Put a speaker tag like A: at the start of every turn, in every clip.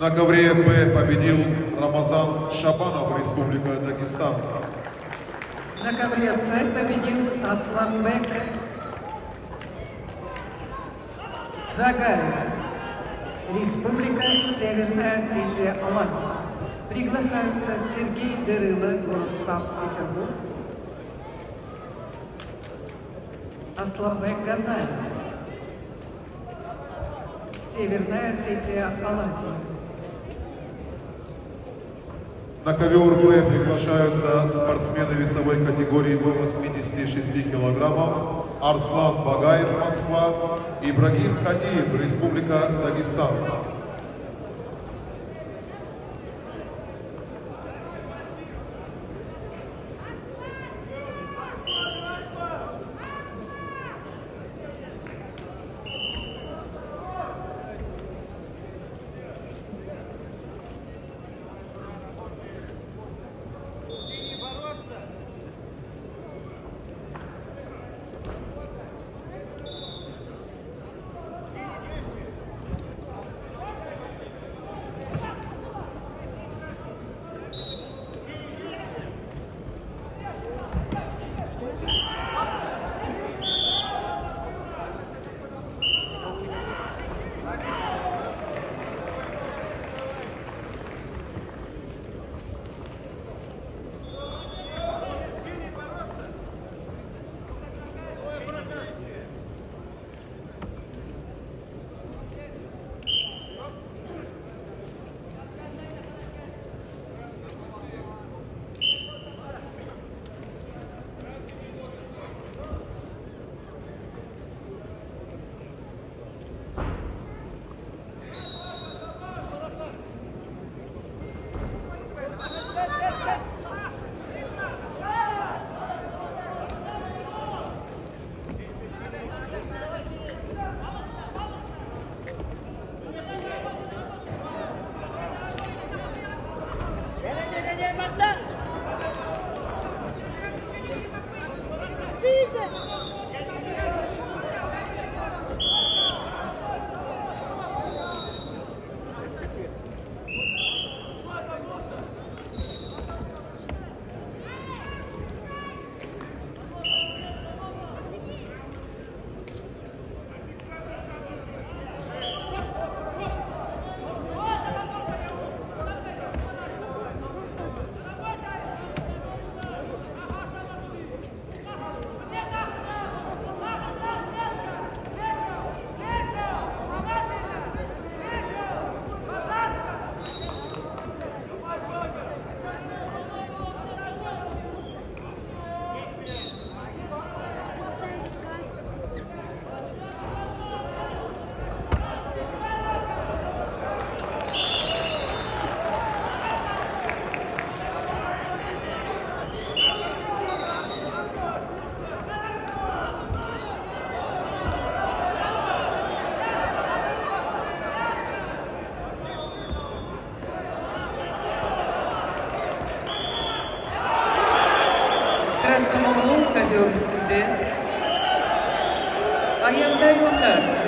A: На ковре Б победил Рамазан Шабанов, Республика Дагестан.
B: На ковре С победил Асланбек Загаев, Республика Северная Осетия, Алания. Приглашаются Сергей Дырыло, город Санкт-Петербург, Асланбек Газаев, Северная Осетия, Алания.
A: На ковер Б приглашаются спортсмены весовой категории до 86 килограммов Арслан Багаев, Москва, Ибрагим Хадиев, Республика Дагестан.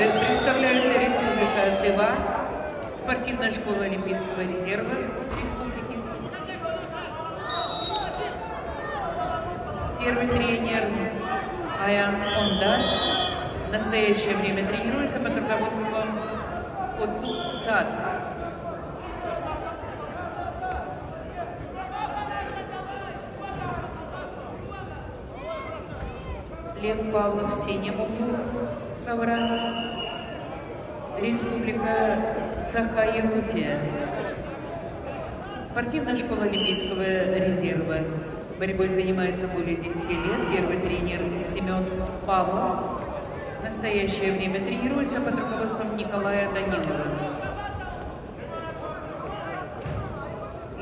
C: Представляют Республика Тыва, спортивная школа Олимпийского резерва республики. Первый тренер Аян Онда в настоящее время тренируется под руководством Отту Сад. Лев Павлов в синем углу ковра, Республика Саха-Якутия. Спортивная школа Олимпийского резерва. Борьбой занимается более 10 лет. Первый тренер Семен Павлов. В настоящее время тренируется под руководством Николая Данилова.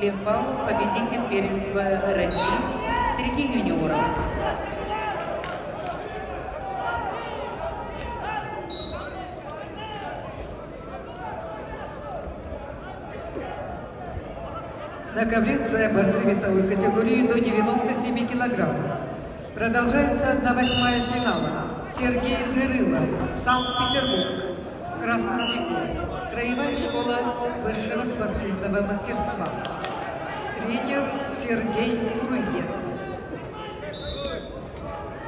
C: Лев Павлов, победитель первенства России среди юниоров.
B: На ковре С борцы весовой категории до 97 килограммов. Продолжается 1/8 финала. Сергей Дырыло, Санкт-Петербург, в красном трико. Краевая школа высшего спортивного мастерства. Тренер Сергей Куругин.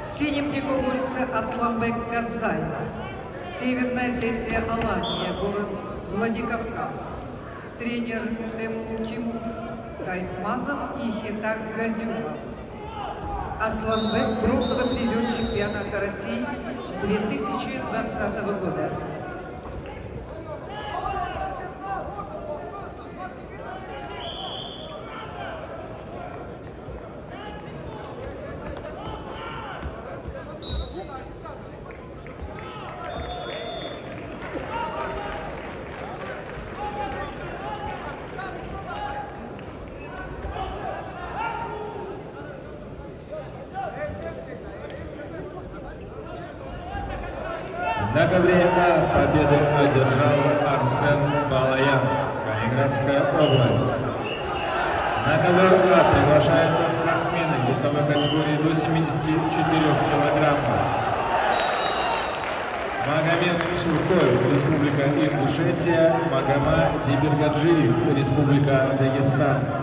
B: В синем трико борется Асланбек Казаев. Северная Осетия, Алания, город Владикавказ. Тренер Тимур Кайтмазов и Хитак Газюмов. Асланбек – бронзовый призер чемпионата России 2020 года.
D: На ковре А победу одержал Арсен Балаян, Калининградская область. На ковер А приглашаются спортсмены весовой категории до 74 килограммов. Магомед Суркоев, Республика Ингушетия, Магома Дибергаджиев, Республика Дагестан.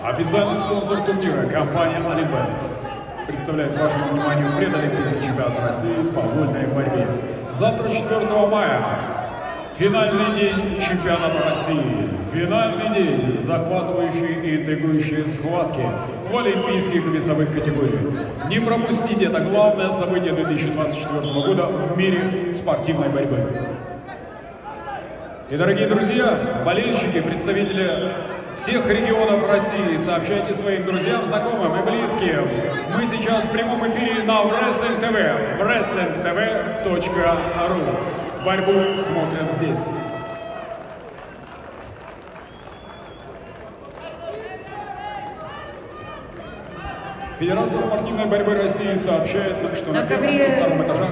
E: Официальный спонсор турнира, компания Alibet, представляет вашему вниманию предолимпийский чемпионат России по вольной борьбе. Завтра, 4 мая, финальный день чемпионата России. Финальный день, захватывающие и интригующие схватки в олимпийских весовых категориях. Не пропустите это главное событие 2024 года в мире спортивной борьбы. И, дорогие друзья, болельщики, представители всех регионов России, сообщайте своим друзьям, знакомым и близким. Мы сейчас в прямом эфире на Wrestling TV, wrestlingtv.ru. Борьбу смотрят здесь. Федерация спортивной борьбы России сообщает, что на первом и втором этажах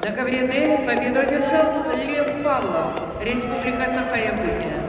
C: на ковре Д победу одержал Лев Павлов, Республика Саха-Якутия.